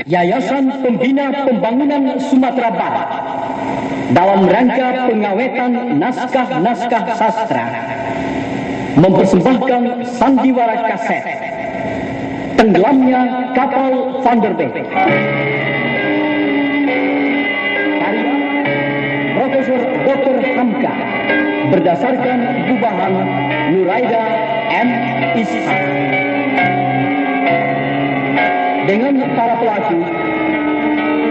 Yayasan Pembina Pembangunan Sumatera Barat dalam rangka pengawetan naskah-naskah sastra mempersembahkan sandiwara kaset Tenggelamnya Kapal Vanderbeek karya Profesor Dr. Hamka berdasarkan gubahan Nuraida M. Ishak dengan para pelaku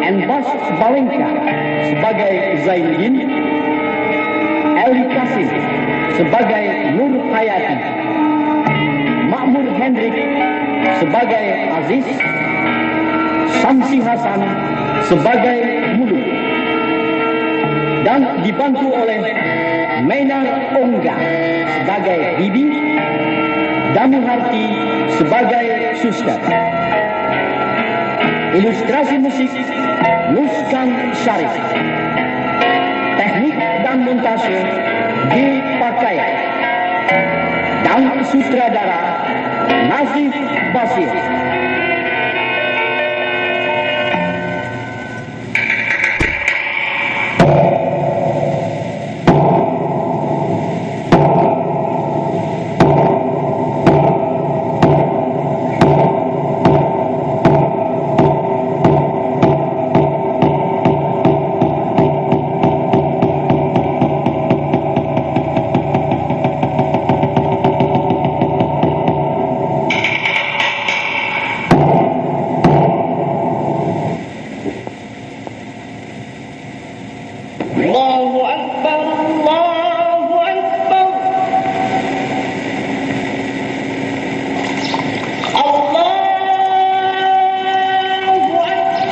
Enbas Balengka sebagai Zainuddin, Eli Kasim sebagai Nur Hayati, Makmur Hendrik sebagai Aziz, Samsi Hasan sebagai Mulu, dan dibantu oleh Menar Ongga sebagai Bibi, Danu Harti sebagai Suster. Ilustrasi musik Nuskan Syarif. Teknik dan montase Gili Pakaian. Dan sutradara Nazif Basir.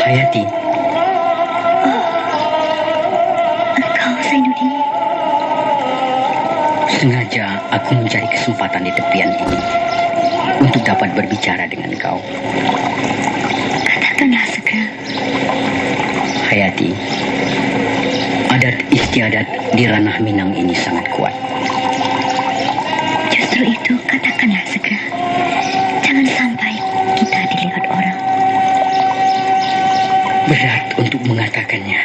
Hayati. Engkau, Zainuddin. Sengaja aku mencari kesempatan di tepian ini untuk dapat berbicara dengan kau. Katakanlah segera. Hayati, adat istiadat di ranah Minang ini sangat kuat. Justru itu, katakanlah segera. Jangan sampai kita dilihat orang. Berat untuk mengatakannya,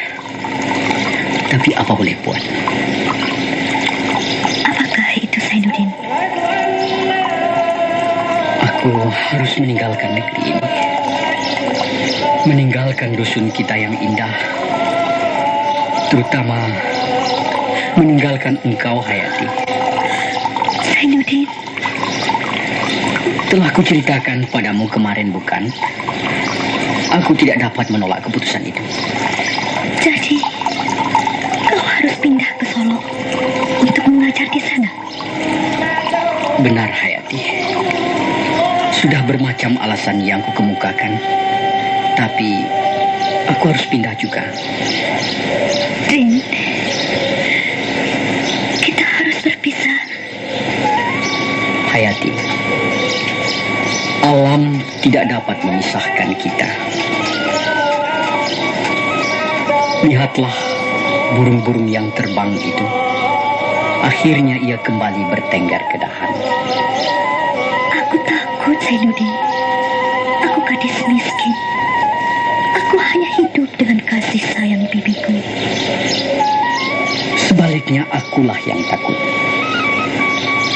tapi apa boleh buat? Apakah itu, Zainuddin? Aku harus meninggalkan negeri ini, meninggalkan dusun kita yang indah, terutama meninggalkan engkau, Hayati. Zainuddin. Telah kuceritakan padamu kemarin, bukan? Aku tidak dapat menolak keputusan itu. Jadi, kau harus pindah ke Solo untuk mengajar di sana. Benar, Hayati. Sudah bermacam alasan yang kukemukakan, tapi aku harus pindah juga. Rin, kita harus berpisah. Hayati, alam tidak dapat memisahkan kita. Lihatlah burung-burung yang terbang itu. Akhirnya ia kembali bertengger ke dahan. Aku takut, Zainuddin. Aku gadis miskin. Aku hanya hidup dengan kasih sayang bibiku. Sebaliknya akulah yang takut.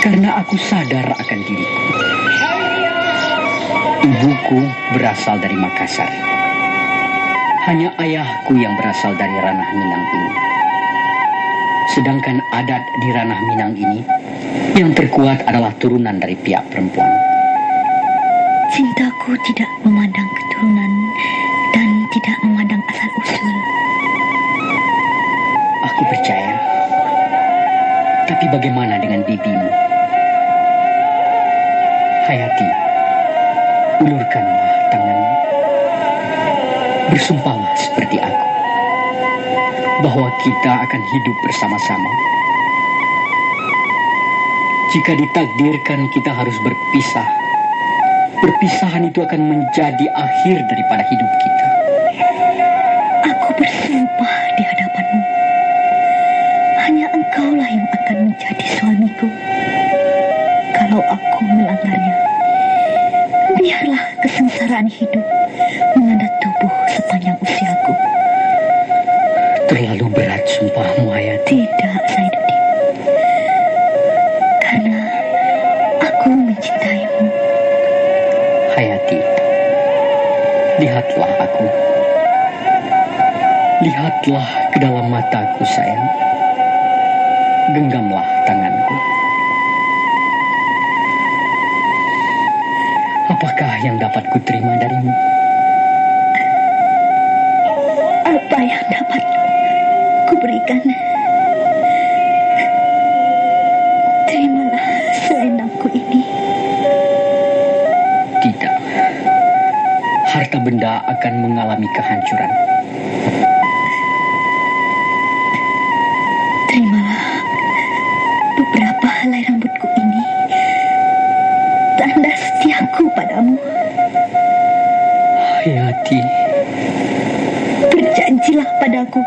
Karena aku sadar akan diriku. Ibuku berasal dari Makassar. Hanya ayahku yang berasal dari ranah Minang ini. Sedangkan adat di ranah Minang ini yang terkuat adalah turunan dari pihak perempuan. Cintaku tidak memandang keturunan dan tidak memandang asal-usul. Aku percaya. Tapi bagaimana dengan bibimu? Hayati, ulurkanlah tanganmu. Bersumpahlah seperti aku bahwa kita akan hidup bersama-sama. Jika ditakdirkan kita harus berpisah, perpisahan itu akan menjadi akhir daripada hidup kita. Aku bersumpah di hadapanmu. Hanya engkaulah yang akan menjadi suamiku. Kalau aku melanggarnya, biarlah kesengsaraan hidup melanda tubuh Sumpahmu, Hayati. Tidak, Zainuddin. Karena aku mencintaimu. Hayati, lihatlah aku. Lihatlah ke dalam mataku, sayang. Genggamlah tanganku. Apakah yang dapat kuterima darimu? Apa yang dapat kuberikan? Terimalah selendangku ini. Tidak. Harta benda akan mengalami kehancuran. Terimalah beberapa helai rambutku ini. Tanda setiaku padamu. Hayati, Berjanjilah padaku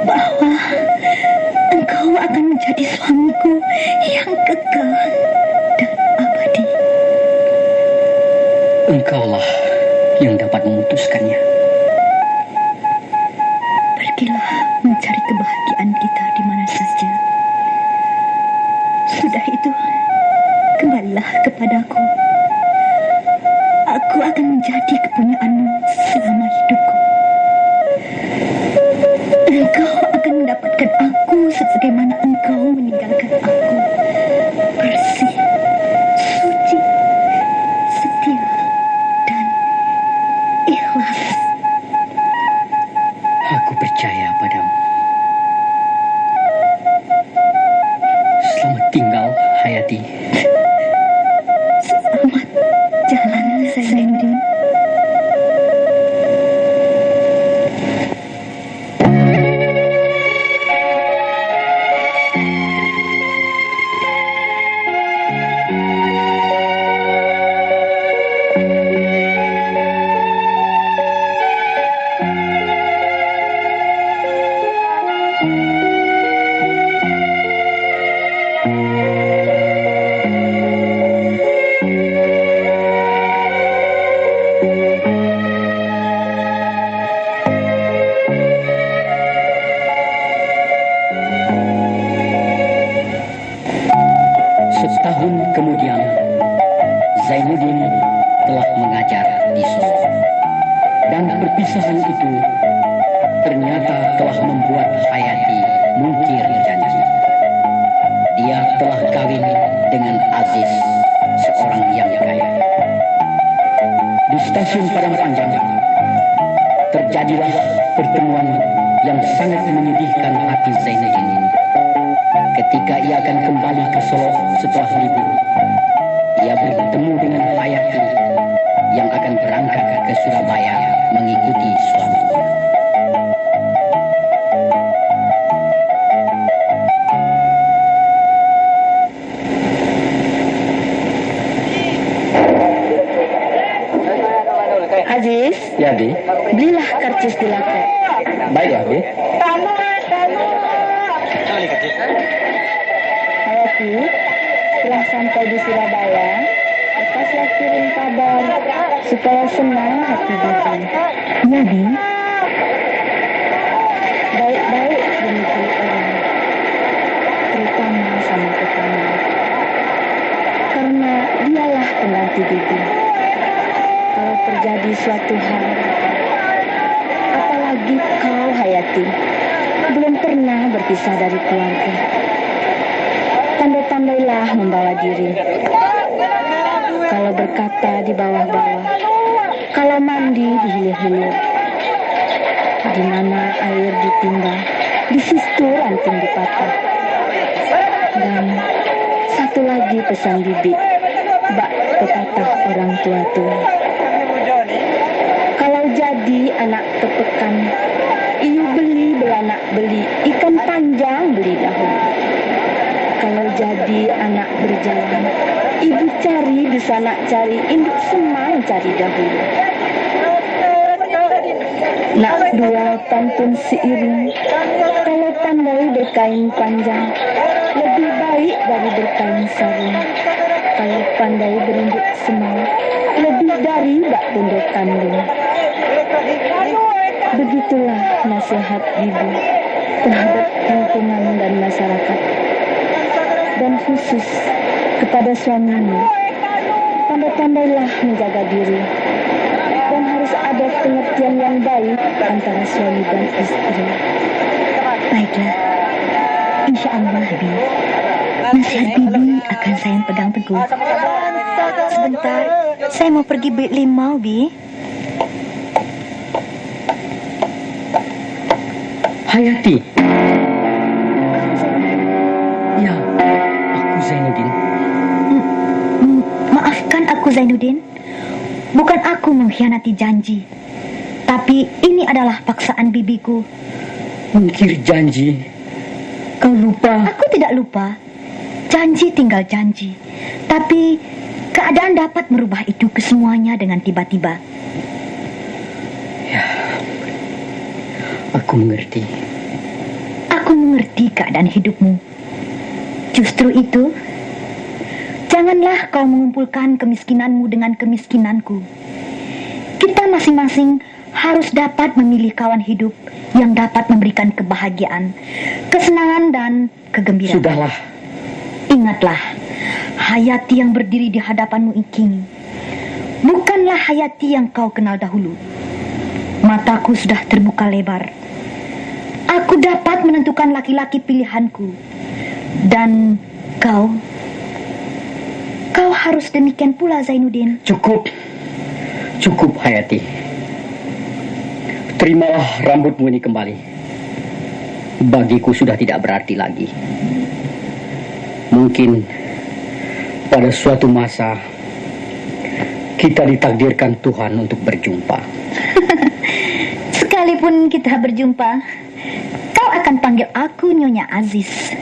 bahwa engkau akan menjadi suamiku yang kekal dan abadi. engkaulah yang dapat memutuskannya. Pergilah mencari kebahagiaan kita di mana saja. Sudah itu, kembalilah kepadaku. Aku akan menjadi kepunyaanmu selama hidupku. Engkau akan mendapatkan aku sebagaimana engkau meninggalkan aku. Bersih, suci, setia, dan ikhlas. Aku percaya padamu. Selamat tinggal, Hayati. Selamat jalan, Zainuddin. Setahun kemudian, Zainuddin telah mengajar di Solo. Dan perpisahan itu ternyata telah membuat Hayati mungkir janji. Dia telah kawin dengan Aziz, seorang yang kaya. Di stasiun Padang Panjang, terjadilah pertemuan yang sangat menyedihkan hati Zainuddin. Ketika ia akan kembali ke Solo setelah libur, ia bertemu dengan Hayati yang akan berangkat ke Surabaya mengikuti suaminya. Aziz, Ya, Di. belilah karcis di lapak. Baiklah, Di. Hayati, setelah sampai di Surabaya, lepaslah kirim kabar supaya senang hati Bibi. Ya, Bi. Baik-baik dimiliki orang, terutama sama tetangga. Karena dialah pengganti Bibi. Kalau terjadi suatu hal, apalagi kau, Hayati, belum pernah berpisah dari keluarga. Pandai-pandailah membawa diri. Kalau berkata di bawah-bawah, kalau mandi di hilir-hilir. Di mana air ditimba, di situ ranting dipatah. Dan satu lagi pesan bibi, bak pepatah orang tua-tua. Kalau jadi anak pepekan, iu beli belanak beli, ikan panjang beli dahulu. Kalau jadi anak berjalan, ibu cari besanak cari, induk semang cari dahulu. Nak dua pantun seiring, kalau pandai berkain panjang, lebih baik dari berkain sarung. Kalau pandai berinduk semang, lebih dari bak pondok kandung. Begitulah nasihat ibu terhadap lingkungan dan masyarakat, dan khusus kepada suamimu. Pandai-pandailah menjaga diri, dan harus ada pengertian yang baik antara suami dan istri. Baiklah, insya Allah, Bi. Nasihat Bibi akan saya pegang teguh. Sebentar, saya mau pergi beli limau, Bi. Hayati. Ya, aku Zainuddin. Maafkan aku, Zainuddin. Bukan aku mengkhianati janji, tapi ini adalah paksaan bibiku. Mungkir janji. Kau lupa. Aku tidak lupa. Janji tinggal janji. Tapi keadaan dapat merubah itu kesemuanya dengan tiba-tiba. Ya, aku mengerti. Aku mengerti keadaan hidupmu. Justru itu, janganlah kau mengumpulkan kemiskinanmu dengan kemiskinanku. Kita masing-masing harus dapat memilih kawan hidup yang dapat memberikan kebahagiaan, kesenangan, dan kegembiraan. Sudahlah. Ingatlah, Hayati yang berdiri di hadapanmu kini bukanlah Hayati yang kau kenal dahulu. Mataku sudah terbuka lebar. Aku dapat menentukan laki-laki pilihanku. Dan kau harus demikian pula, Zainuddin. Cukup. Cukup, Hayati. Terimalah rambutmu ini kembali. Bagiku sudah tidak berarti lagi. Mungkin pada suatu masa kita ditakdirkan Tuhan untuk berjumpa. Sekalipun kita berjumpa, kau akan panggil aku Nyonya Aziz.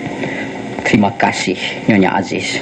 Terima kasih, Nyonya Aziz.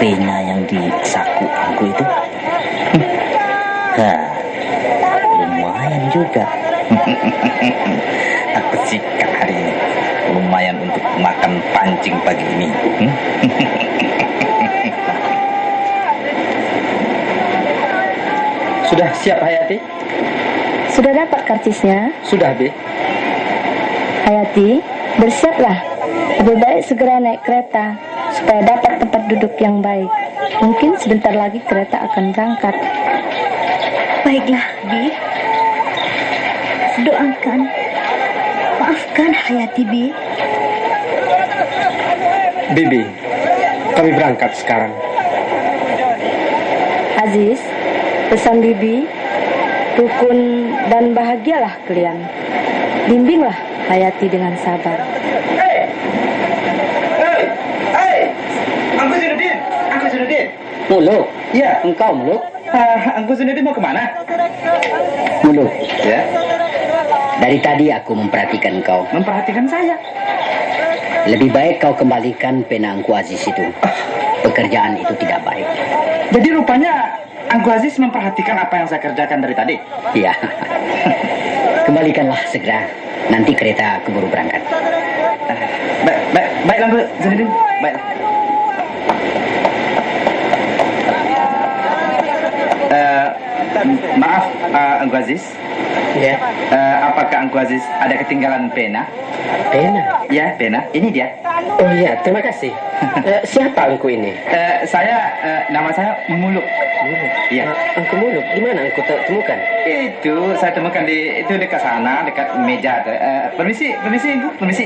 pena yang di saku aku itu. Lumayan juga. Aku sikat hari ini. Lumayan untuk makan pancing pagi ini. Sudah siap, Hayati? Sudah dapat karcisnya? Sudah, Be. Hayati, bersiaplah. Lebih baik segera naik kereta supaya dapat tempat duduk yang baik. Mungkin sebentar lagi kereta akan berangkat. Baiklah, Bi. Doakan. Maafkan Hayati, Bi. Bibi, kami berangkat sekarang. Aziz, pesan Bibi, rukun dan bahagialah kalian. Bimbinglah Hayati dengan sabar. Angku Zainuddin, Angku Zainuddin. Muluk? Ya, Engkau, Muluk? Angku Zainuddin mau kemana? Muluk, Ya, dari tadi aku memperhatikan kau. memperhatikan saya. Lebih baik kau kembalikan pena Angku Aziz itu. Pekerjaan itu tidak baik. Jadi rupanya Angku Aziz memperhatikan apa yang saya kerjakan dari tadi. Iya. Kembalikanlah segera. Nanti kereta keburu berangkat. Baik, Angku Zainuddin. Baik. Maaf, Angku Aziz. Ya, Apakah Angku Aziz ada ketinggalan pena? pena. Ya, pena. Ini dia. Oh iya, terima kasih. Siapa engkau ini? Nama saya Muluk. Muluk. Iya. Engkau Muluk, di mana engkau temukan? Itu saya temukan itu dekat sana, dekat meja. Permisi, Ibu, permisi.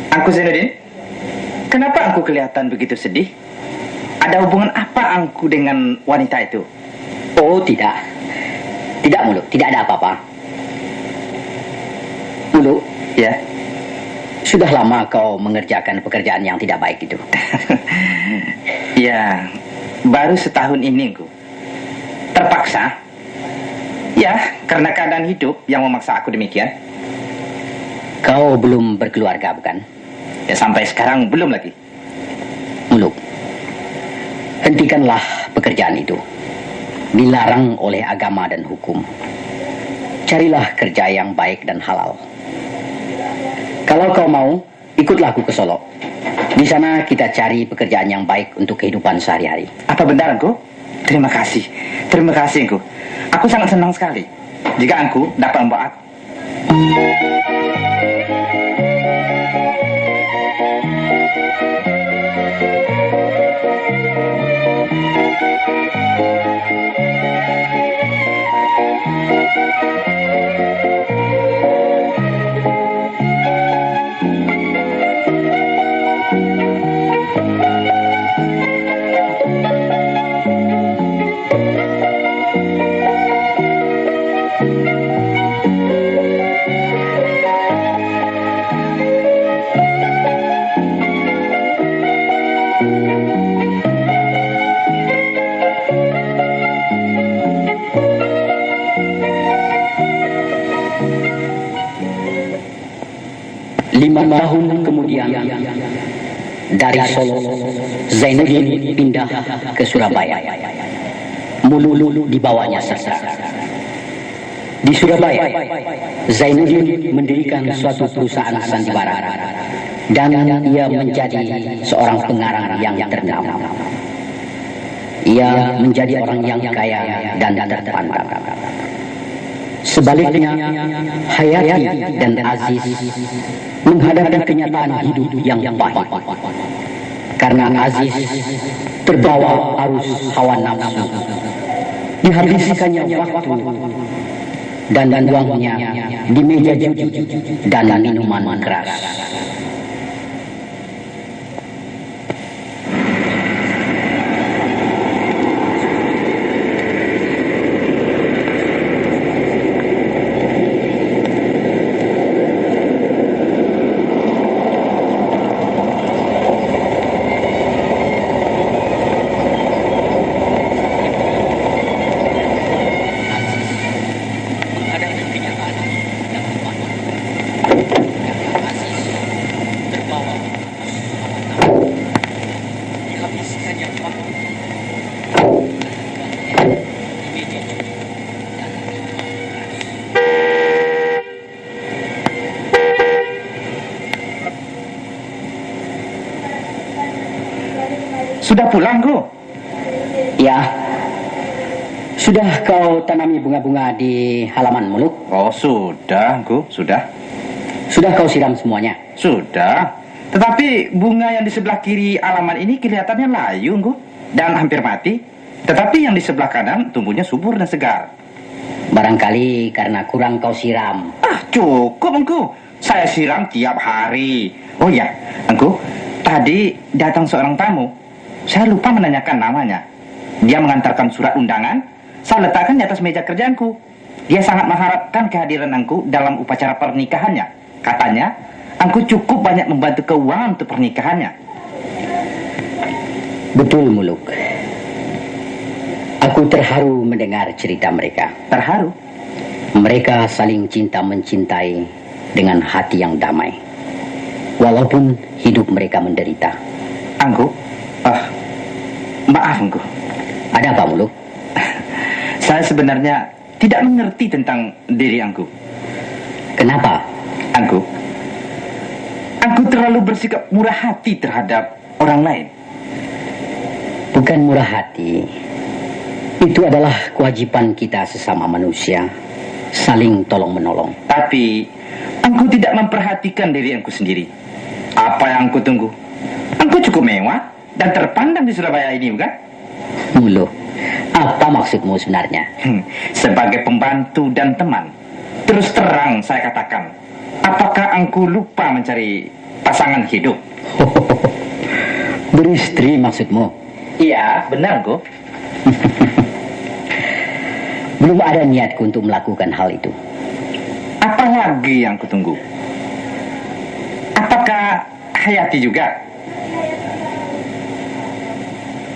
Angku Zainuddin, kenapa Angku kelihatan begitu sedih? Ada hubungan apa Angku dengan wanita itu? Oh, tidak. Tidak, Muluk. Tidak ada apa-apa. Muluk, Ya. sudah lama kau mengerjakan pekerjaan yang tidak baik itu. Ya, baru setahun ini Angku. Terpaksa. Ya, karena keadaan hidup yang memaksa aku demikian. Kau belum berkeluarga, bukan? Ya, sampai sekarang belum lagi. Muluk, hentikanlah pekerjaan itu. Dilarang oleh agama dan hukum. Carilah kerja yang baik dan halal. Kalau kau mau, ikutlah aku ke Solo. Di sana kita cari pekerjaan yang baik untuk kehidupan sehari-hari. Apa benar Angku? Terima kasih Angku. Aku sangat senang sekali jika Angku dapat membawa aku. Lima tahun kemudian, dari Solo, Zainuddin pindah ke Surabaya. Muluk dibawanya serta. Di Surabaya, Zainuddin mendirikan suatu perusahaan sandiwara dan ia menjadi seorang pengarang yang terkenal. Ia menjadi orang yang kaya dan terpandang. Sebaliknya, Hayati dan Aziz menghadapi kenyataan hidup yang pahit. Karena Aziz terbawa arus hawa nafsu, dihabiskannya waktu dan uangnya di meja judi dan minuman keras. Sudah pulang, Guru? Ya, Sudah kau tanami bunga-bunga di halaman Muluk? Oh, sudah, Engku, sudah. Sudah kau siram semuanya? Sudah. Tetapi bunga yang di sebelah kiri halaman ini kelihatannya layu, Engku, dan hampir mati. Tetapi yang di sebelah kanan tumbuhnya subur dan segar. Barangkali karena kurang kau siram. Ah, cukup, Engku. Saya siram tiap hari. Oh ya, Engku, tadi datang seorang tamu. Saya lupa menanyakan namanya. Dia mengantarkan surat undangan. Saya letakkan di atas meja kerjaanku. Dia sangat mengharapkan kehadiran Engku dalam upacara pernikahannya. Katanya, Engku cukup banyak membantu keuangan untuk pernikahannya. Betul, Muluk. Aku terharu mendengar cerita mereka. Terharu? Mereka saling cinta-mencintai dengan hati yang damai. Walaupun hidup mereka menderita. Engku, maaf, Engku. Ada apa, Muluk? Saya sebenarnya tidak mengerti tentang diri Engku. Kenapa? Engku terlalu bersikap murah hati terhadap orang lain. Bukan murah hati. Itu adalah kewajiban kita sesama manusia. Saling tolong-menolong. Tapi Engku tidak memperhatikan diri Engku sendiri. Apa yang Engku tunggu? Engku cukup mewah dan terpandang di Surabaya ini, bukan? Muluk, apa maksudmu sebenarnya? Sebagai pembantu dan teman, terus terang saya katakan, apakah Engku lupa mencari pasangan hidup? Beristri maksudmu? Iya, benar, Engku. Belum ada niatku untuk melakukan hal itu. Apa lagi yang kutunggu? Apakah Hayati juga?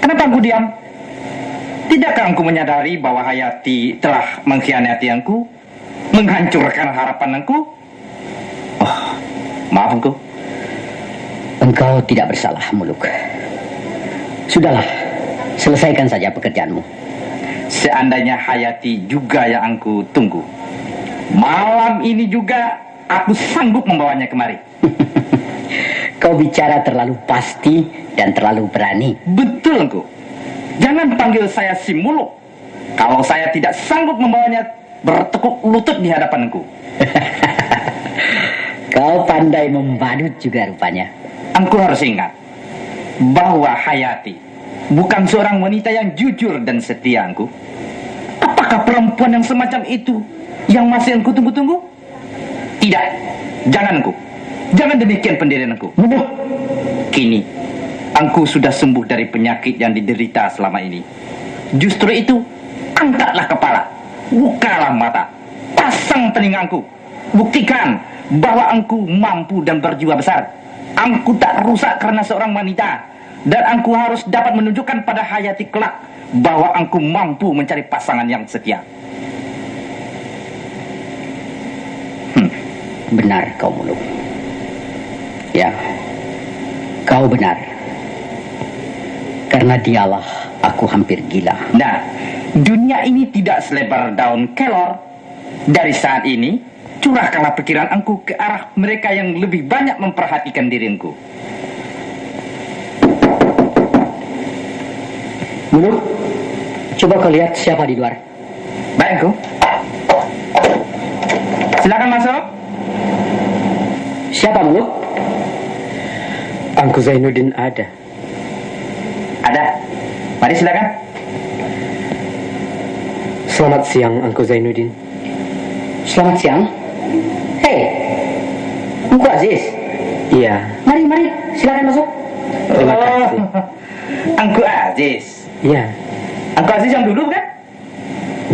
Kenapa Engku diam? Tidakkah Engku menyadari bahwa Hayati telah mengkhianati Engku, menghancurkan harapan Engku? Oh, maaf Engku. Engkau tidak bersalah, Muluk. Sudahlah, selesaikan saja pekerjaanmu. Seandainya Hayati juga yang Engku tunggu, malam ini juga aku sanggup membawanya kemari. Kau bicara terlalu pasti dan terlalu berani. Betul, Engku. Jangan panggil saya si Muluk kalau saya tidak sanggup membawanya bertekuk lutut di hadapan Engku. Kau pandai membadut juga rupanya. Engku harus ingat bahwa Hayati bukan seorang wanita yang jujur dan setia, Engku. Apakah perempuan yang semacam itu yang masih Engku tunggu-tunggu? Tidak. Jangan, Engku. Jangan demikian pendirian Engku. Kini Engku sudah sembuh dari penyakit yang diderita selama ini. Justru itu, angkatlah kepala, bukalah mata, pasang telinga Engku. Buktikan bahwa Engku mampu dan berjiwa besar. Engku tak rusak karena seorang wanita. Dan Engku harus dapat menunjukkan pada Hayati kelak bahwa Engku mampu mencari pasangan yang setia. Benar kau, Muluk. Ya, kau benar. Karena dialah aku hampir gila. Nah, dunia ini tidak selebar daun kelor. Dari saat ini, curahkanlah pikiran Engku ke arah mereka yang lebih banyak memperhatikan diri Engku. Muluk, coba kau lihat siapa di luar. Baik, Engku. Silakan masuk. Siapa, Muluk? Engku Zainuddin ada. Ada. Mari silakan. Selamat siang, Engku Zainuddin. Selamat siang. Hei, Engku Aziz. Iya, Mari, silakan masuk. terima kasih. Engku Aziz. Iya, Engku Aziz yang dulu, kan?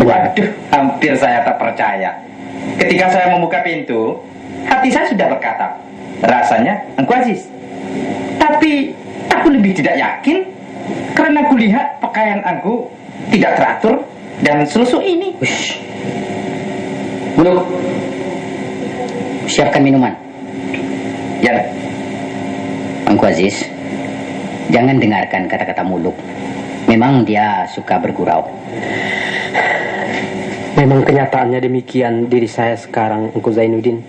Waduh, hampir saya tak percaya. Ketika saya membuka pintu, hati saya sudah berkata, rasanya Engku Aziz. Tapi aku lebih tidak yakin karena aku lihat pakaian Engku tidak teratur dan selusuk ini. Ush. Muluk, siapkan minuman. Ya, Engku Aziz, jangan dengarkan kata-kata Muluk. Memang dia suka bergurau. memang kenyataannya demikian diri saya sekarang, Engku Zainuddin.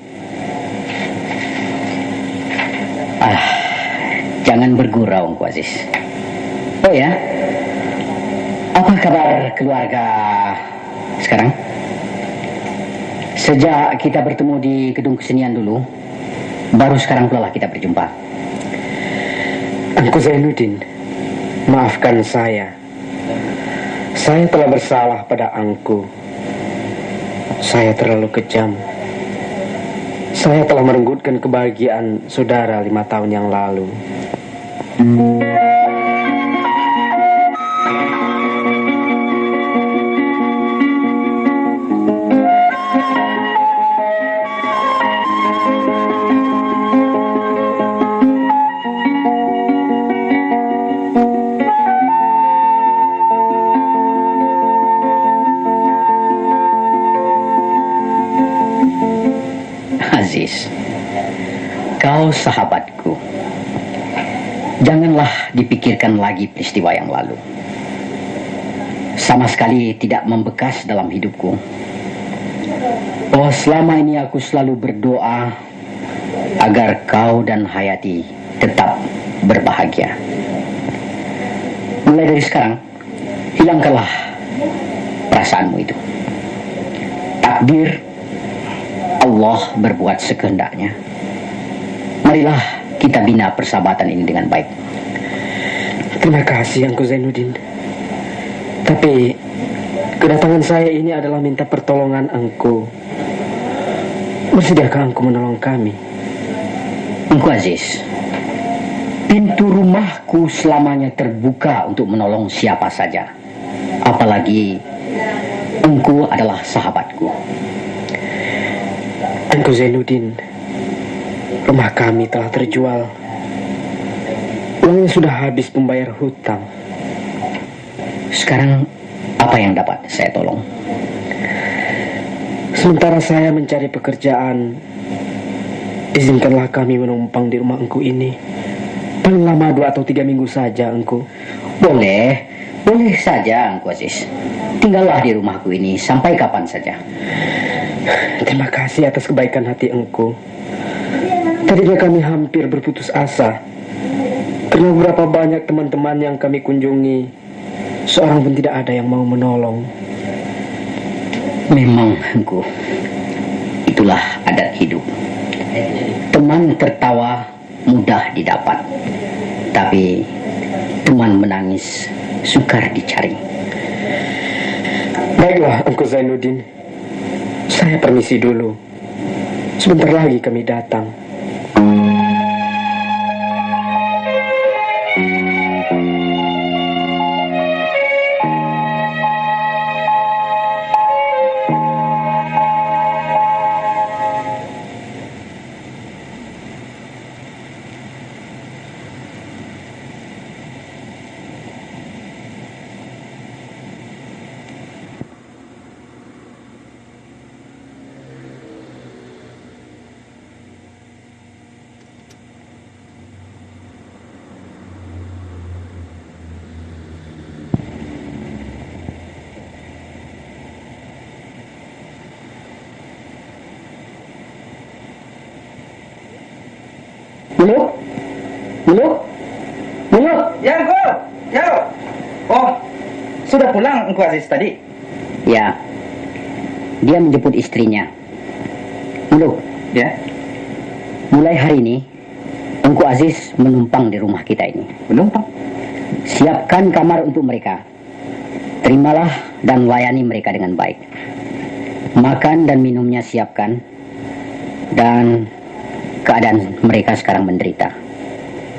Jangan bergurau, Engku Aziz. Oh ya, Apa kabar keluarga sekarang? Sejak kita bertemu di gedung kesenian dulu, baru sekarang pula lah kita berjumpa. Engku Zainuddin, maafkan saya. Saya telah bersalah pada Angku. Saya terlalu kejam. Saya telah merenggutkan kebahagiaan saudara 5 tahun yang lalu. Aziz, kau sahabatku. Janganlah dipikirkan lagi peristiwa yang lalu. Sama sekali tidak membekas dalam hidupku. Oh, selama ini aku selalu berdoa agar kau dan Hayati tetap berbahagia. Mulai dari sekarang, hilangkanlah perasaanmu itu. Takdir Allah berbuat sekehendaknya. Marilah kita bina persahabatan ini dengan baik. Terima kasih Angku Zainuddin. Tapi kedatangan saya ini adalah minta pertolongan Angku. Bersediakah Angku menolong kami? Engku Aziz, pintu rumahku selamanya terbuka untuk menolong siapa saja. Apalagi engku adalah sahabatku. Angku Zainuddin, rumah kami telah terjual. Uangnya sudah habis membayar hutang. Sekarang apa yang dapat saya tolong? Sementara saya mencari pekerjaan, izinkanlah kami menumpang di rumah Engku ini. Paling lama 2 atau 3 minggu saja, Engku. Boleh saja Engku Aziz. Tinggallah di rumahku ini sampai kapan saja. Terima kasih atas kebaikan hati Engku. Tadinya kami hampir berputus asa. Karena beberapa banyak teman-teman yang kami kunjungi, seorang pun tidak ada yang mau menolong. Memang Engku, itulah adat hidup. Teman tertawa mudah didapat, tapi teman menangis sukar dicari. Baiklah Engku Zainuddin, saya permisi dulu. Sebentar lagi kami datang. Muluk. Ya, Engku. Ya. Oh, sudah pulang Engku Aziz tadi? Ya, dia menjemput istrinya. Muluk, Ya. mulai hari ini Engku Aziz menumpang di rumah kita ini. Menumpang? Siapkan kamar untuk mereka. Terimalah dan layani mereka dengan baik. Makan dan minumnya siapkan. Dan keadaan mereka sekarang menderita.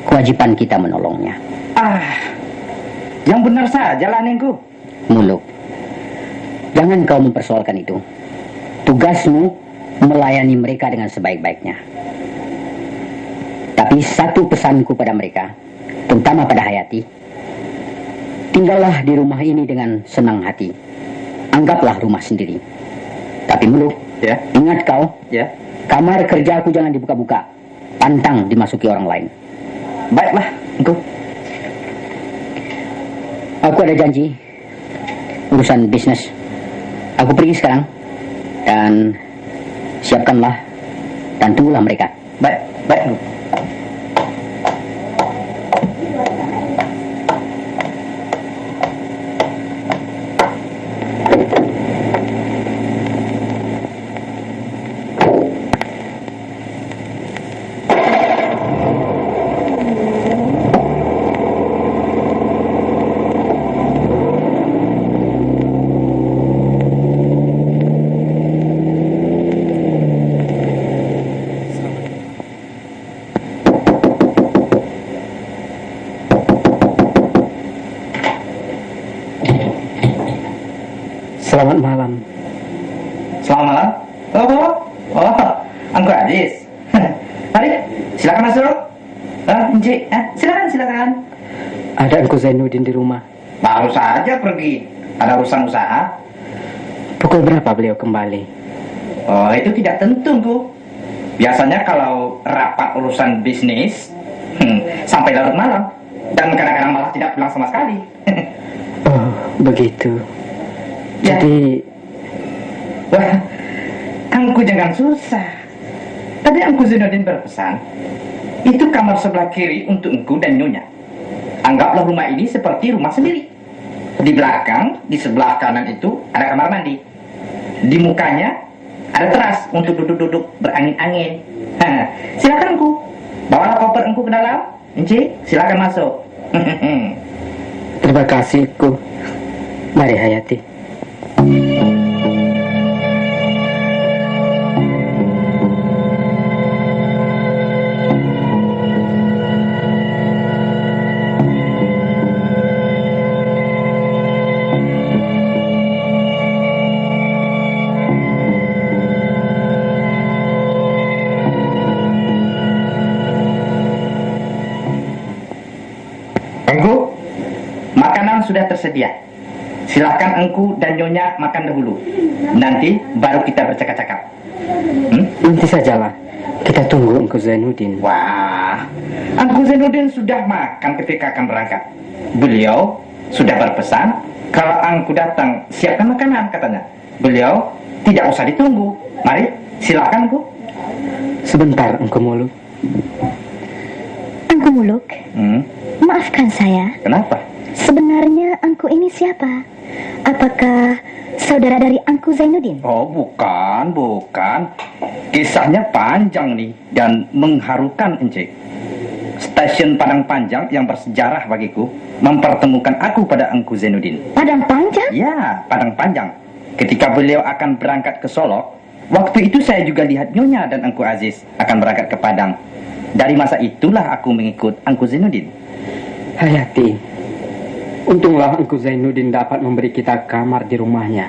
Kewajiban kita menolongnya. Yang benar saja lah Engku. Muluk, jangan kau mempersoalkan itu. Tugasmu melayani mereka dengan sebaik-baiknya. Tapi satu pesanku pada mereka, terutama pada Hayati, tinggallah di rumah ini dengan senang hati. Anggaplah rumah sendiri. Tapi Muluk, Ya. ingat kau, Ya. kamar kerjaku jangan dibuka-buka. Pantang dimasuki orang lain. Baiklah Engku. Aku ada janji urusan bisnis. Aku pergi sekarang. Dan siapkanlah dan tunggulah mereka. Baik Engku. Selamat malam. Selamat malam. Angku Aziz. Mari, silakan masuk. Encik, silakan. Ada Engku Zainuddin di rumah. Baru saja pergi. Ada urusan usaha. Pukul berapa beliau kembali? Oh, itu tidak tentu, Bu. Biasanya kalau rapat urusan bisnis, sampai larut malam. Dan kadang-kadang malah tidak pulang sama sekali. Oh, begitu. Ya. Jadi, Wah, Angku jangan susah. Tadi Angku Zainuddin berpesan, itu kamar sebelah kiri untuk Engku dan Nyonya. Anggaplah rumah ini seperti rumah sendiri. Di belakang, di sebelah kanan itu ada kamar mandi. Di mukanya ada teras untuk duduk-duduk berangin-angin. Silakan Engku, bawalah koper Engku ke dalam. Encik, silakan masuk. terima kasih Engku. Mari Hayati. Engku, makanan sudah tersedia. Silakan Engku dan Nyonya makan dahulu. Nanti baru kita bercakap-cakap. Nanti sajalah. Kita tunggu Engku Zainuddin. Wah, Engku Zainuddin sudah makan ketika akan berangkat. Beliau sudah berpesan kalau Engku datang siapkan makanan katanya. Beliau tidak usah ditunggu. Mari, silakan Engku. Sebentar Engku Muluk. Angku Muluk, maafkan saya. Kenapa? Sebenarnya Angku ini siapa? Apakah saudara dari Angku Zainuddin? Oh, bukan. Kisahnya panjang nih dan mengharukan, Encik. Stasiun Padang Panjang yang bersejarah bagiku mempertemukan aku pada Engku Zainuddin. Padang Panjang? Ya, Padang Panjang. Ketika beliau akan berangkat ke Solo, waktu itu saya juga lihat Nyonya dan Engku Aziz akan berangkat ke Padang. Dari masa itulah aku mengikut Engku Zainuddin. Hayati, untunglah Engku Zainuddin dapat memberi kita kamar di rumahnya.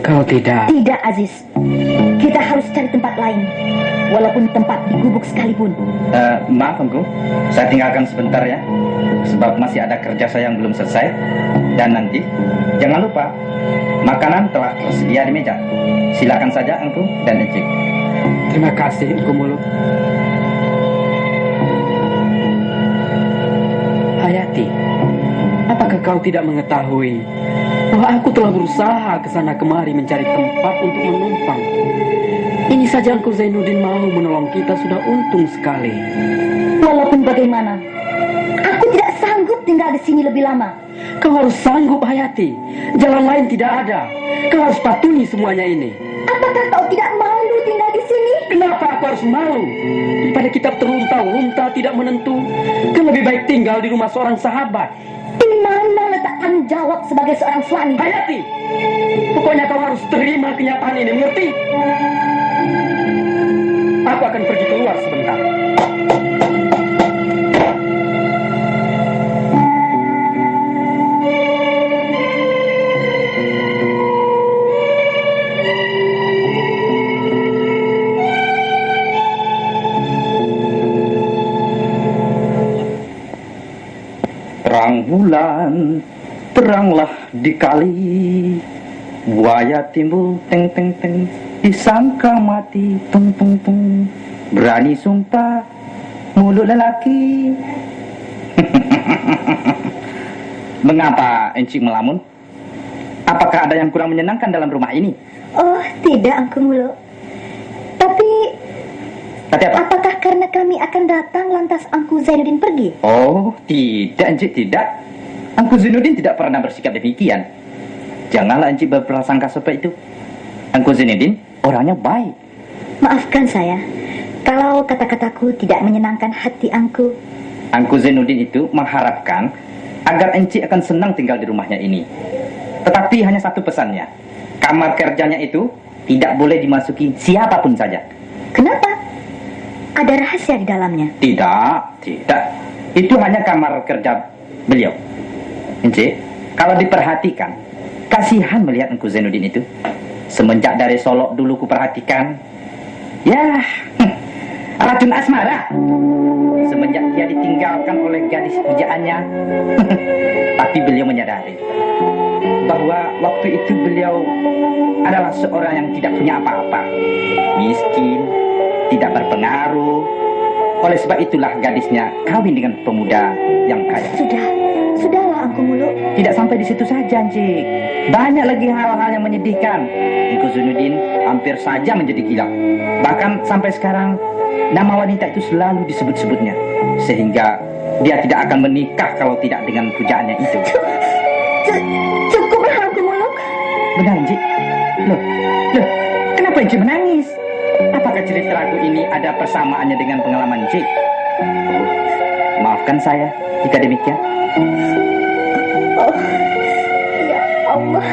Kalau tidak... Tidak, Aziz. Kita harus cari tempat lain. Walaupun tempat di gubuk sekalipun. Maaf Engku, saya tinggalkan sebentar ya. Sebab masih ada kerja saya yang belum selesai. Dan nanti, jangan lupa, makanan telah tersedia di meja. Silakan saja Engku dan Encik. Terima kasih Engku Muluk. Hayati, apakah kau tidak mengetahui bahwa aku telah berusaha ke sana kemari mencari tempat untuk menumpang? Ini saja Engku Zainuddin mau menolong kita sudah untung sekali. Walaupun bagaimana, aku tidak sanggup tinggal di sini lebih lama. Kau harus sanggup Hayati. Jalan lain tidak ada. Kau harus patuhi semuanya ini. Apakah kau tidak malu tinggal di sini? Kenapa aku harus malu? Daripada kita terlunta-lunta tidak menentu, kan lebih baik tinggal di rumah seorang sahabat. Di mana letak tanggung jawab sebagai seorang suami? Hayati, pokoknya kau harus terima kenyataan ini, mengerti? Aku akan pergi keluar sebentar. Terang bulan, teranglah di kali. Buaya timbul, teng teng teng. Disangka mati, tung tung tung. Berani sumpah, mulut lelaki. Mengapa Encik melamun? Apakah ada yang kurang menyenangkan dalam rumah ini? Oh, tidak, Angku Muluk. Tapi Apa? apakah karena kami akan datang lantas Angku Zainuddin pergi? Oh, tidak, Encik, tidak. Engku Zainuddin tidak pernah bersikap demikian. Janganlah Encik berprasangka seperti itu. Engku Zainuddin orangnya baik. Maafkan saya kalau kata-kataku tidak menyenangkan hati Angku. Engku Zainuddin itu mengharapkan agar Encik akan senang tinggal di rumahnya ini. Tetapi hanya satu pesannya. Kamar kerjanya itu tidak boleh dimasuki siapapun saja. Kenapa? Ada rahasia di dalamnya? Tidak. Itu hanya kamar kerja beliau. Encik, kalau diperhatikan, kasihan melihat Engku Zainuddin itu. Semenjak dari Solok dulu kuperhatikan, ya, racun asmara. Semenjak dia ditinggalkan oleh gadis pujaannya, tapi beliau menyadari bahwa waktu itu beliau adalah seorang yang tidak punya apa-apa, miskin, tidak berpengaruh. Oleh sebab itulah gadisnya kawin dengan pemuda yang kaya. Sudahlah Angku Muluk. Tidak sampai di situ saja, Encik. Banyak lagi hal-hal yang menyedihkan. Engku Zainuddin hampir saja menjadi gila. Bahkan sampai sekarang nama wanita itu selalu disebut-sebutnya, sehingga dia tidak akan menikah kalau tidak dengan pujaannya itu. Cukuplah Angku Muluk. Benar, Encik. Loh, kenapa Encik menangis? Apakah cerita aku ini ada persamaannya dengan pengalaman Encik? Maafkan saya jika demikian. Oh, ya Allah.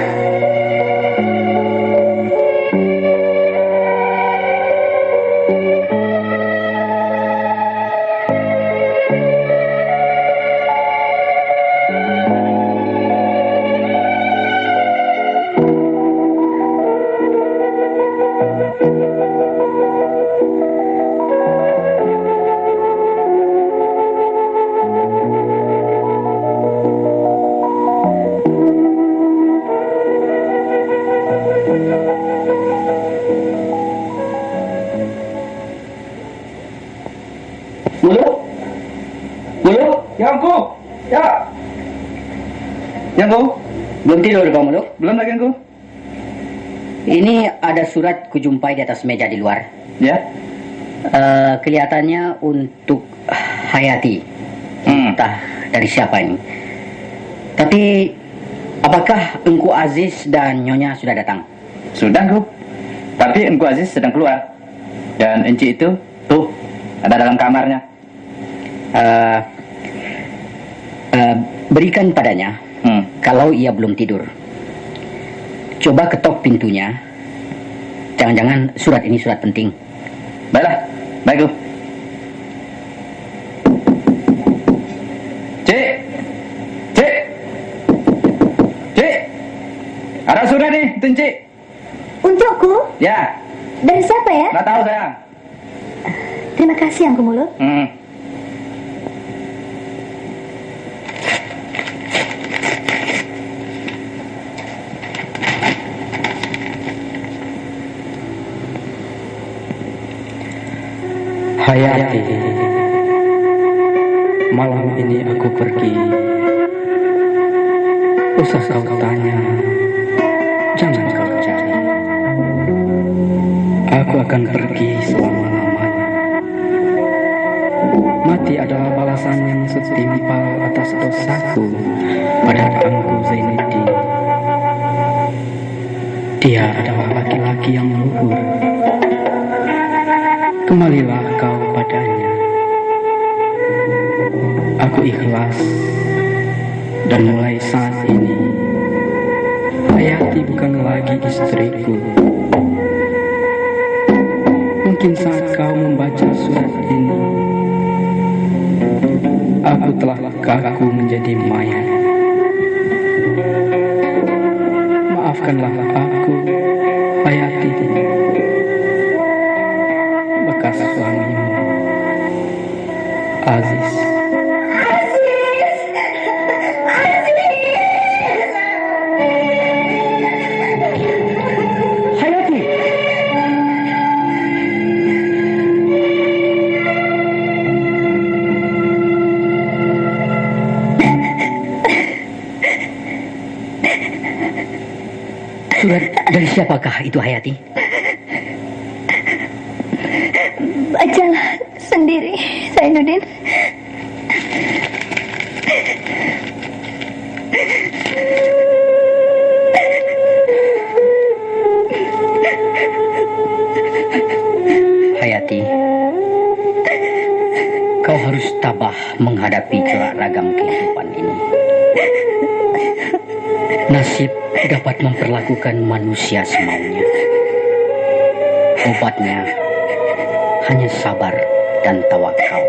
Yangku, ya. Yangku, Belum tidur Kau Muluk? belum lagi Yangku. Ini ada surat kujumpai di atas meja di luar. Ya. Kelihatannya untuk Hayati. Entah dari siapa ini. Tapi apakah Engku Aziz dan Nyonya sudah datang? Sudah, Engku. Tapi Engku Aziz sedang keluar. Dan Enci itu, tuh, ada dalam kamarnya. Berikan padanya kalau ia belum tidur. Coba ketok pintunya. Jangan-jangan surat ini surat penting. Baiklah, baik, Engku. Cik, ada surat nih, itu Cik. Untukku? Ya, Dari siapa ya? nggak tahu saya. Terima kasih Angku Muluk. Hayati, malam ini aku pergi. Usah kau tanya, jangan kau cari. Aku akan pergi selama-lamanya. Mati adalah balasan yang setimpal atas dosaku pada Angku Zainuddin. Dia adalah laki-laki yang luhur. Kembalilah kau padanya. Aku ikhlas. Dan mulai saat ini Hayati bukan lagi istriku. Mungkin saat kau membaca surat ini, aku telah kaku menjadi mayat. Maafkanlah aku, Hayati, bekas suamimu, Aziz. Hayati! Surat dari siapakah itu, Hayati? Bacalah sendiri, Zainuddin. Hayati, kau harus tabah menghadapi corak ragam kehidupan ini. Nasib dapat memperlakukan manusia semaunya. Obatnya hanya sabar dan tawakal.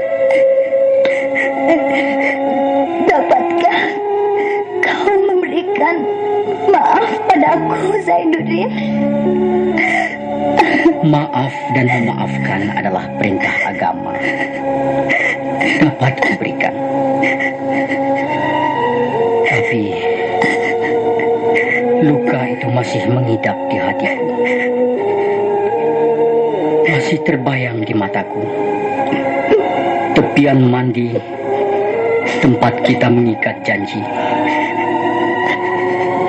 Dapatkah kau memberikan maaf padaku, Zainuddin. Maaf dan memaafkan adalah perintah agama. Dapat kuberikan. Tapi luka itu masih mengidap di hatiku. Masih terbayang di mataku. Tepian mandi, tempat kita mengikat janji.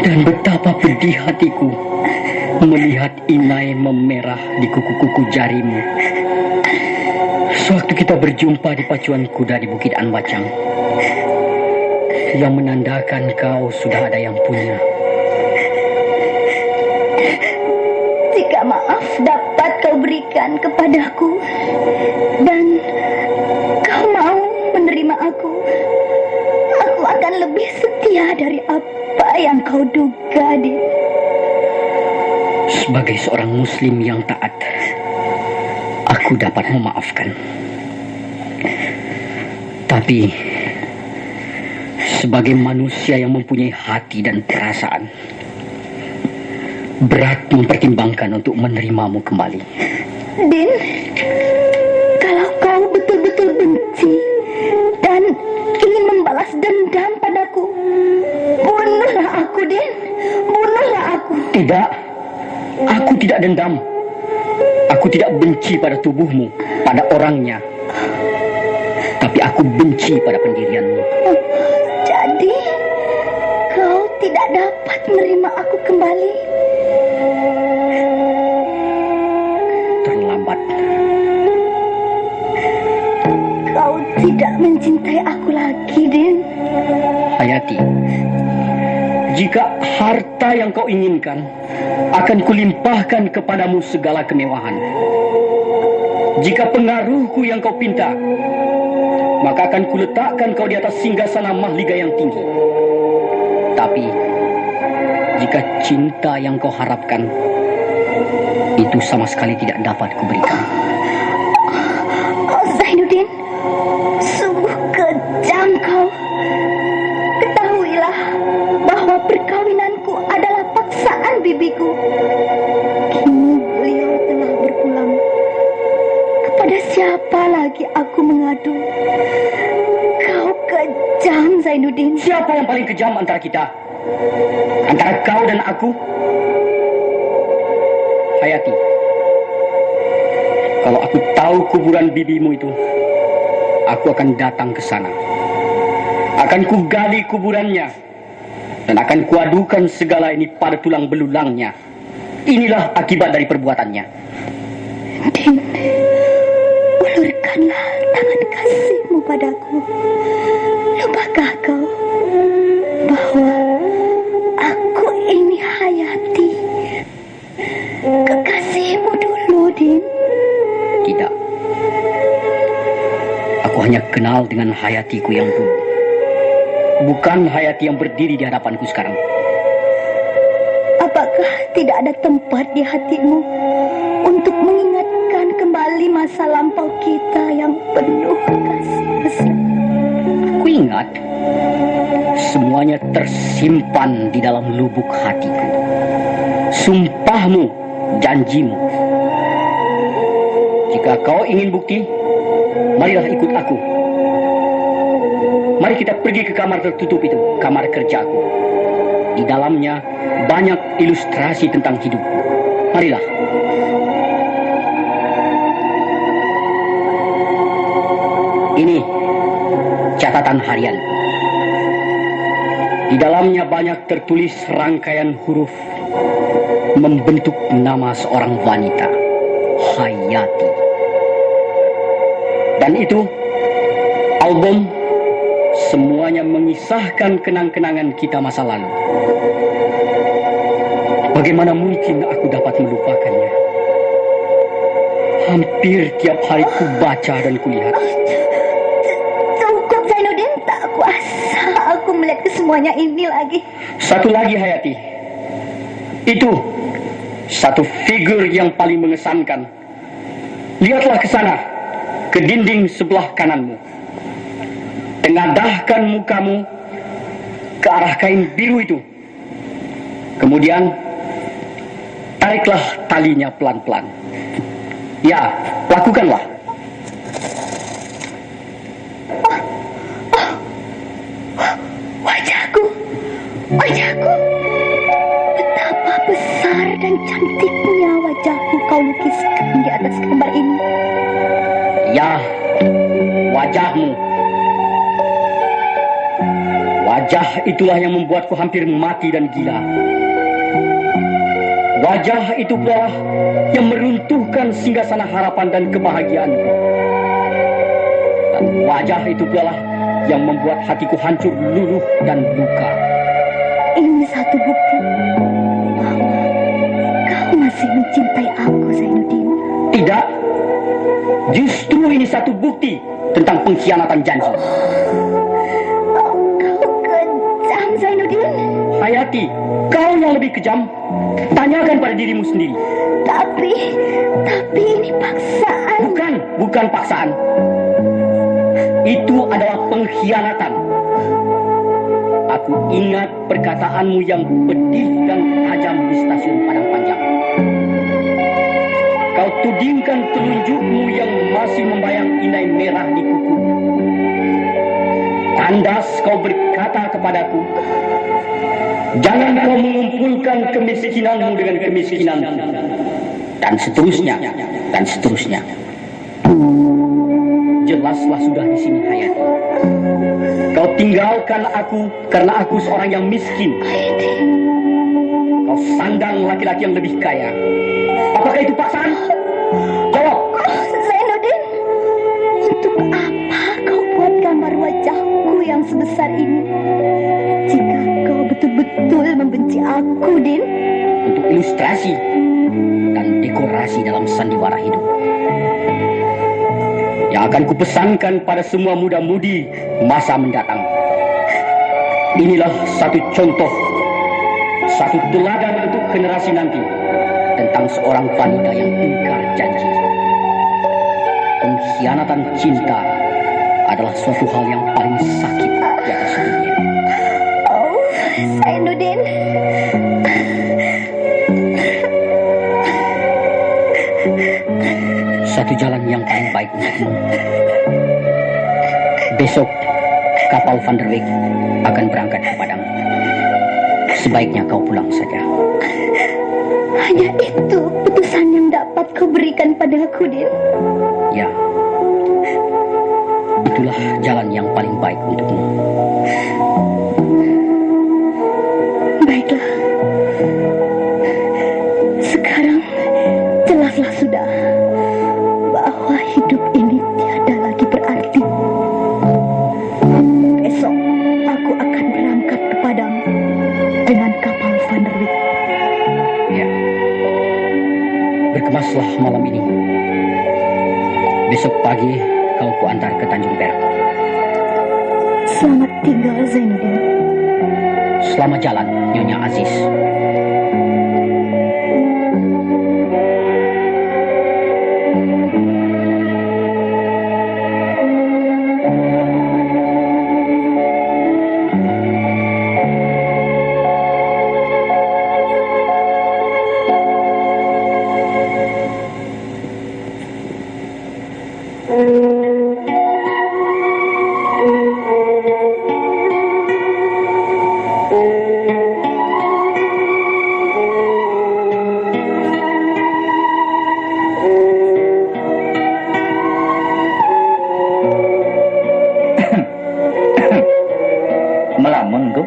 Dan betapa pedih hatiku melihat inai memerah di kuku-kuku jarimu. Sewaktu kita berjumpa di pacuan kuda di Bukit Anbacang, yang menandakan kau sudah ada yang punya. Jika maaf dapat kau berikan kepadaku dan kau mau menerima aku akan lebih setia dari apa yang kau duga, Din. Sebagai seorang muslim yang taat, aku dapat memaafkan. Tapi sebagai manusia yang mempunyai hati dan perasaan, berat mempertimbangkan untuk menerimamu kembali. Din, kalau kau betul-betul benci dan ingin membalas dendam padaku, bunuhlah aku, Din. Bunuhlah aku. Tidak, aku tidak dendam. Aku tidak benci pada tubuhmu, pada orangnya. Tapi aku benci pada pendirianmu. Jadi, kau tidak dapat menerima aku kembali. Terlambat. Kau tidak mencintai aku lagi, Din. Hayati, jika harta yang kau inginkan akan kulimpahkan kepadamu segala kemewahan. Jika pengaruhku yang kau pinta, maka akan kuletakkan kau di atas singgasana mahliga yang tinggi. Tapi jika cinta yang kau harapkan, itu sama sekali tidak dapat kuberikan. Oh, Zainuddin, sungguh kejam kau. Ketahuilah bahwa perkawinanku adalah paksaan bibiku. Kini beliau telah berpulang. Kepada siapa lagi aku mengadu? Kau kejam, Zainuddin. Siapa yang paling kejam antara kita? Antara kau dan aku? Hayati, kalau aku tahu kuburan bibimu itu, aku akan datang ke sana. Akan kugali kuburannya dan akan kuadukan segala ini pada tulang belulangnya. Inilah akibat dari perbuatannya. Din, ulurkanlah tangan kasihmu padaku. Lupakah kau bahwa aku ini Hayati, kekasihmu dulu, Din? Tidak. Aku hanya kenal dengan Hayatiku yang dulu. Bukan Hayati yang berdiri di hadapanku sekarang. Apakah tidak ada tempat di hatimu untuk mengingatkan kembali masa lampau kita yang penuh kasih mesra? Aku ingat semuanya tersimpan di dalam lubuk hatiku. Sumpahmu, janjimu. Jika kau ingin bukti, marilah ikut aku. Mari kita pergi ke kamar tertutup itu, kamar kerjaku. Di dalamnya banyak ilustrasi tentang hidupku. Marilah. Ini catatan harian. Di dalamnya banyak tertulis rangkaian huruf membentuk nama seorang wanita, Hayati. Dan itu album semuanya mengisahkan kenang-kenangan kita masa lalu. Bagaimana mungkin aku dapat melupakannya? Hampir tiap hari ku baca dan kulihat. Cukup, Zainuddin, tak kuasa aku melihat kesemuanya ini lagi. Satu lagi, Hayati. Itu satu figur yang paling mengesankan. Lihatlah ke sana, ke dinding sebelah kananmu. Tengadahkan mukamu ke arah kain biru itu. Kemudian Tariklah talinya pelan-pelan. Ya, lakukanlah. Wajahku, wajahku. Betapa besar dan cantiknya wajahku kau lukiskan di atas gambar ini. Ya, wajahmu. Wajah itulah yang membuatku hampir mati dan gila. Wajah itu pula yang meruntuhkan singgasana harapan dan kebahagiaanku. Dan wajah itu pula yang membuat hatiku hancur luluh dan luka. Ini satu bukti bahwa kau masih mencintai aku, Zainuddin. Tidak, justru ini satu bukti tentang pengkhianatan janji. Kau kejam, Zainuddin. Hayati, kau yang lebih kejam. Tanyakan pada dirimu sendiri. Tapi ini paksaan. Bukan paksaan. Itu adalah pengkhianatan. Aku ingat perkataanmu yang pedih dan tajam di stasiun Padang Panjang. Kau tudingkan telunjukmu yang masih membayang inai merah di kuku. Tandas kau berkata kepadaku, jangan kau mengumpulkan kemiskinanmu dengan kemiskinanmu. Dan seterusnya, dan seterusnya. Jelaslah sudah di sini, Hayati. Kau tinggalkan aku karena aku seorang yang miskin. Kau sandang laki-laki yang lebih kaya. Apakah itu paksaan? Jawab. Zainuddin, untuk apa kau buat gambar wajahku yang sebesar ini? Jika kau betul-betul membenci aku, Din. Untuk ilustrasi dan dekorasi dalam sandiwara hidup. Yang akan kupesankan pada semua muda-mudi masa mendatang. Inilah satu contoh, satu teladan untuk generasi nanti tentang seorang wanita yang ingkar janji. Pengkhianatan cinta adalah suatu hal yang paling sakit di atas dunia. Oh, Zainuddin. Satu jalan yang paling baik untukmu. Besok kapal Van der Wijk akan berangkat ke Padang. Sebaiknya kau pulang saja. Hanya itu putusan yang dapat kau berikan padaku, Din. Ya, itulah jalan yang paling baik untukmu. Baiklah. Sekarang jelaslah sudah bahwa hidup ini tiada lagi berarti. Besok aku akan berangkat ke Padang dengan kapal Van der Wijk. Ya, berkemaslah malam ini. Besok pagi kau kuantar ke Tanjung Perak. Selamat tinggal, Zainuddin. Selamat jalan, Nyonya Aziz. Melamun kau?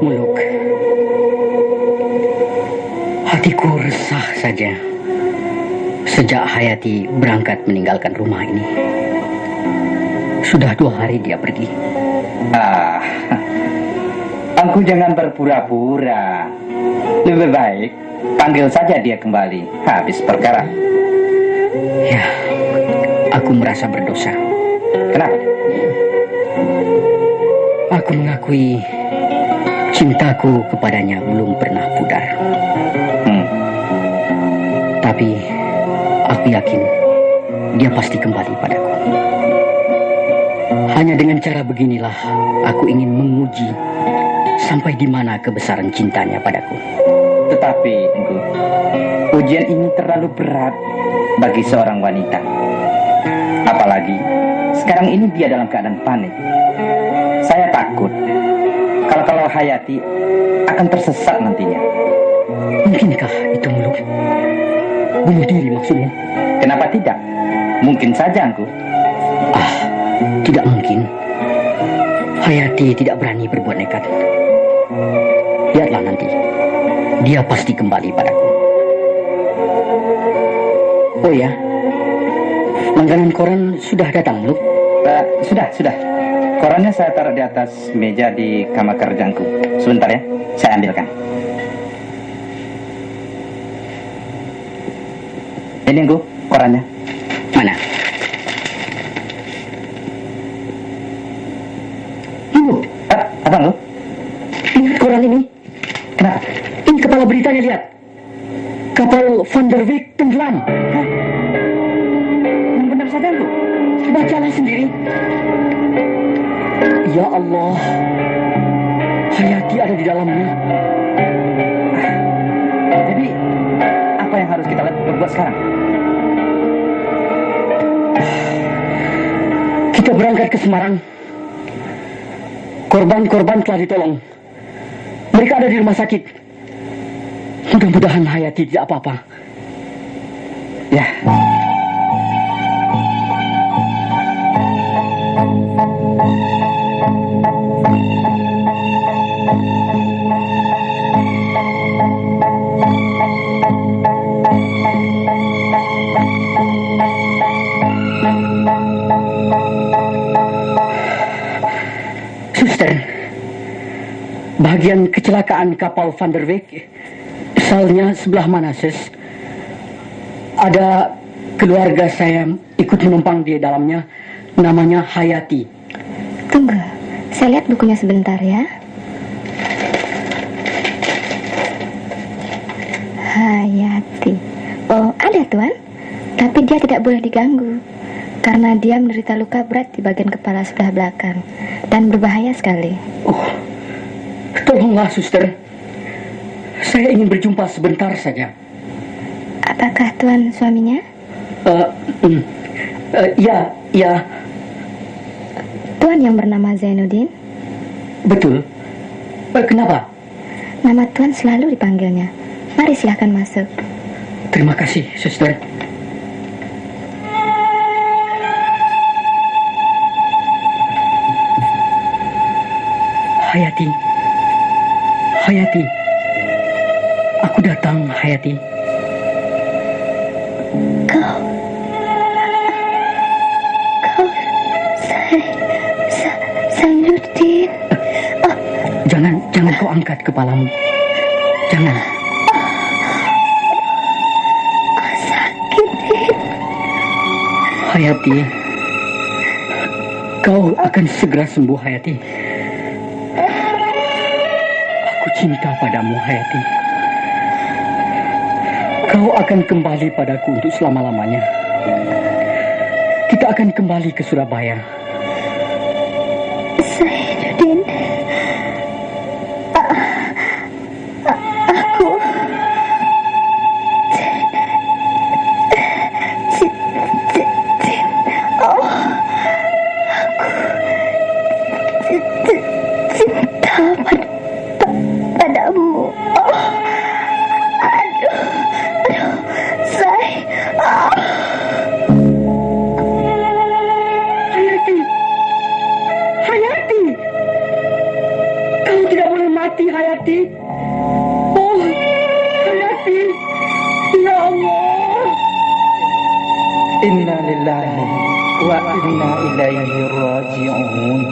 Muluk. Hatiku resah saja. Sejak Hayati berangkat meninggalkan rumah ini. Sudah 2 hari dia pergi. Aku jangan berpura-pura. Lebih baik panggil saja dia kembali. Habis perkara. Ya, aku merasa berdosa. Kenapa? Aku mengakui cintaku kepadanya belum pernah pudar. Tapi aku yakin dia pasti kembali padaku. Hanya dengan cara beginilah aku ingin menguji sampai di mana kebesaran cintanya padaku. Tetapi, Engku, ujian ini terlalu berat bagi seorang wanita. Apalagi sekarang ini dia dalam keadaan panik. Saya takut kalau Hayati akan tersesat nantinya. Mungkinkah itu Muluk? Bunuh diri maksudnya? Kenapa tidak? Mungkin saja, Engku. Tidak mungkin. Hayati tidak berani berbuat nekat. Lihatlah nanti. Dia pasti kembali padaku. Oh ya, langganan koran sudah datang, Muluk? Sudah. Korannya saya taruh di atas meja di kamar kerjaanku. Sebentar ya, saya ambilkan. Ini, Engku, korannya. Mana? Muluk, Apa, Engku? lihat koran ini. Kenapa? Ini kepala beritanya, lihat. Kapal Van der Wijk tenggelam. Yang benar saja, Engku. Bacalah sendiri. Ya Allah, Hayati ada di dalamnya. Jadi, apa yang harus kita berbuat sekarang? Kita berangkat ke Semarang. Korban-korban telah ditolong. Mereka ada di rumah sakit. Mudah-mudahan Hayati tidak apa-apa. Ya. Suster, bagian kecelakaan kapal Van der Wijk, salnya sebelah mana, Sus? Ada keluarga saya ikut menumpang di dalamnya, namanya Hayati. Tunggu, saya lihat bukunya sebentar ya. Hayati. Oh, ada Tuan. Tapi dia tidak boleh diganggu karena dia menderita luka berat di bagian kepala sebelah belakang dan berbahaya sekali. Oh, tolonglah, Suster. Saya ingin berjumpa sebentar saja. Apakah Tuan suaminya? Ya, Tuan yang bernama Zainuddin? betul. Kenapa? Nama Tuan selalu dipanggilnya. Mari silahkan masuk. Terima kasih, Suster. Hayati, aku datang, Hayati. Kau Zainuddin. Jangan kau angkat kepalamu. Jangan. Sakit. Hayati, kau akan segera sembuh, Hayati. Aku cinta padamu, Hayati. Kau akan kembali padaku untuk selama-lamanya. Kita akan kembali ke Surabaya. Zainuddin. Aku cinta padamu. Aduh, Zai. Hayati, kau tidak boleh mati, Hayati. Oh, Hayati, ya Allah. Inna lillahi wa inna ilaihi raji'un.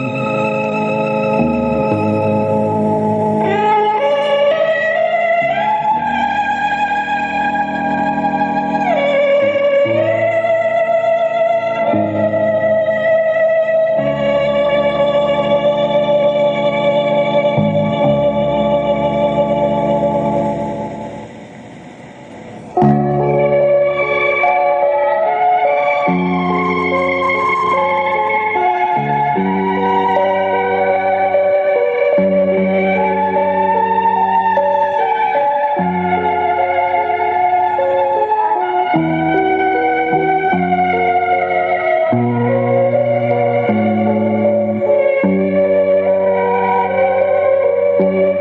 Thank